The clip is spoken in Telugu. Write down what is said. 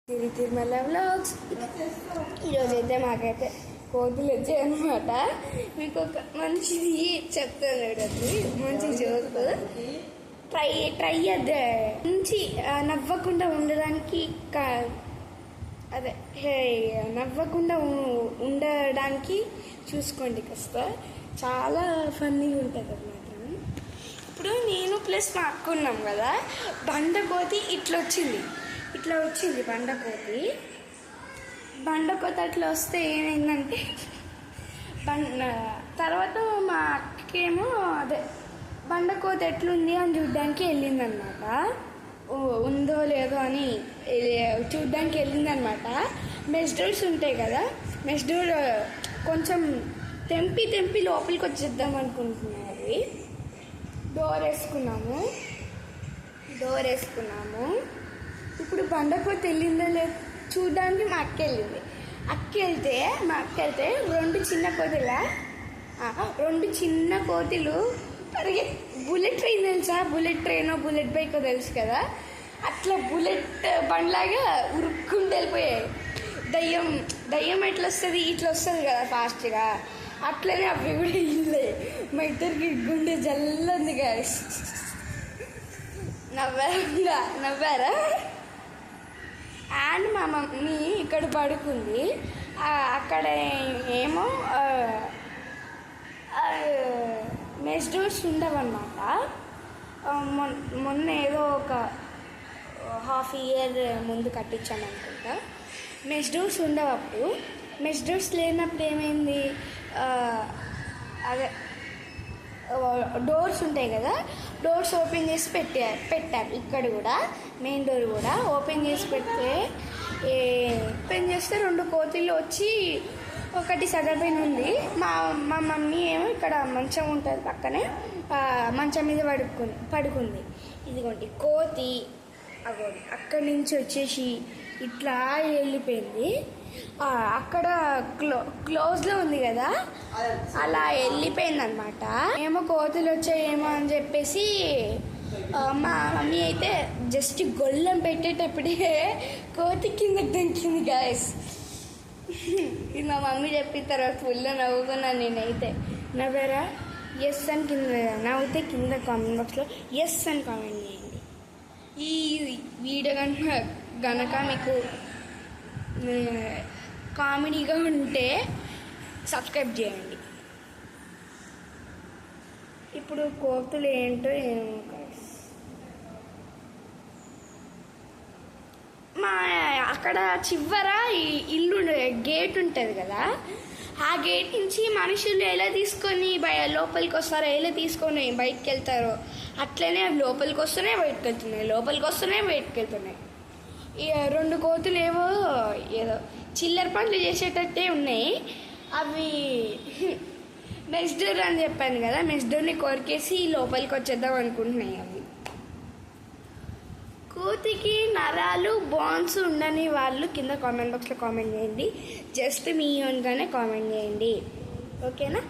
తిరుమల వ్లాగ్స్. ఈరోజైతే మాకైతే కోతులు వచ్చాయన్నమాట. మీకు ఒక మంచిది చెప్తాను, అది మంచి జోక్. ట్రై అదే మంచి నవ్వకుండా ఉండడానికి అదే నవ్వకుండా ఉండడానికి చూసుకోండి కాస్త. చాలా ఫన్నీగా ఉంటుంది అన్నమాట. ఇప్పుడు నేను ప్లస్ మా అక్క ఉన్నాం కదా, బండకోతి ఇట్లా వచ్చింది బండకోతి అట్లా వస్తే ఏమైందంటే తర్వాత మా అక్కేమో అదే బండకోతి ఎట్లుంది అని చూడ్డానికి వెళ్ళిందనమాట. ఉందో లేదో అని చూడ్డానికి వెళ్ళిందనమాట. మెస్ డోర్స్ ఉంటాయి కదా, మెస్ డోర్ కొంచెం తెంపి లోపలికి వచ్చేద్దాం అనుకుంటున్నారు. డోర్ వేసుకున్నాము. ఇప్పుడు బండకోతి వెళ్ళిందో లేదు చూడడానికి మా అక్క వెళ్ళింది. మా అక్క వెళ్తే రెండు చిన్న కోతులు బుల్లెట్ ట్రైన్ తెలుసా, బుల్లెట్ బైక్ తెలుసు కదా, అట్లా బుల్లెట్ బండ్లాగా ఉరుక్కుంటూ వెళ్ళిపోయాయి. దయ్యం ఇట్లా వస్తుంది కదా ఫాస్ట్గా, అట్లనే అవి కూడా ఇల్లే. మా ఇద్దరికి గుండె జల్లంది గాయస్. నవ్వారా? అండ్ మా మమ్మీ ఇక్కడ పడుకుంది. అక్కడ ఏమో మెస్ డోర్స్ ఉండవన్నమాట. మొన్న ఏదో ఒక హాఫ్ ఇయర్ ముందు కట్టించాను అనుకుంటా. మెస్ డోర్స్ ఉండవు అప్పుడు. మెస్ డోర్స్ లేనప్పుడు ఏమైంది, అదే డోర్స్ ఉంటాయి కదా, డోర్స్ ఓపెన్ చేసి పెట్టారు. ఇక్కడ కూడా మెయిన్ డోర్ కూడా ఓపెన్ చేస్తే రెండు కోతులు వచ్చి ఒకటి సగం పైన ఉంది. మా మమ్మీ ఏమో ఇక్కడ మంచం ఉంటుంది పక్కనే, మంచం మీద పడుకుంది. ఇదిగోండి కోతి అక్కడి నుంచి వచ్చేసి ఇట్లా వెళ్ళిపోయింది. అక్కడ క్లోజ్లో ఉంది కదా, అలా వెళ్ళిపోయింది అనమాట. ఏమో కోతులు వచ్చాయేమో అని చెప్పేసి మా మమ్మీ అయితే జస్ట్ గొల్లెం పెట్టేటప్పుడే కోతి కింద దంకింది గాయస్. ఇది మా మమ్మీ చెప్పిన తర్వాత ఫుల్ నవ్వుకున్నాను నేనైతే. నవ్వారా? ఎస్ అని కింద నవ్వుతే కింద కామెంట్ బాక్స్లో ఎస్ అని కామెంట్ చేయండి. ఈ వీడియో గనక మీకు కామెడీగా ఉంటే సబ్స్క్రైబ్ చేయండి. ఇప్పుడు కోతులు ఏంటో ఏమో మా అక్కడ చివర ఇల్లు గేట్ ఉంటుంది కదా, ఆ గేట్ నుంచి మనుషులు ఎలా తీసుకొని లోపలికి వస్తారో, ఎలా తీసుకొని బయటకు వెళ్తారో అట్లనే అవి లోపలికి వస్తున్నాయి బయటకు వెళ్తున్నాయి. రెండు కోతులు ఏదో చిల్లర పనులు చేసేటట్టే ఉన్నాయి. అవి మెస్ డోర్ అని చెప్పాను కదా, మెస్ డోర్ని కొరికేసి లోపలికి వచ్చేద్దాం అనుకుంటున్నాయి. అవి కోతికి నరాలు బాన్స్ ఉండని వాళ్ళు కింద కామెంట్ బాక్స్లో కామెంట్ చేయండి. జస్ట్ మీ ఓన్గానే కామెంట్ చేయండి, ఓకేనా?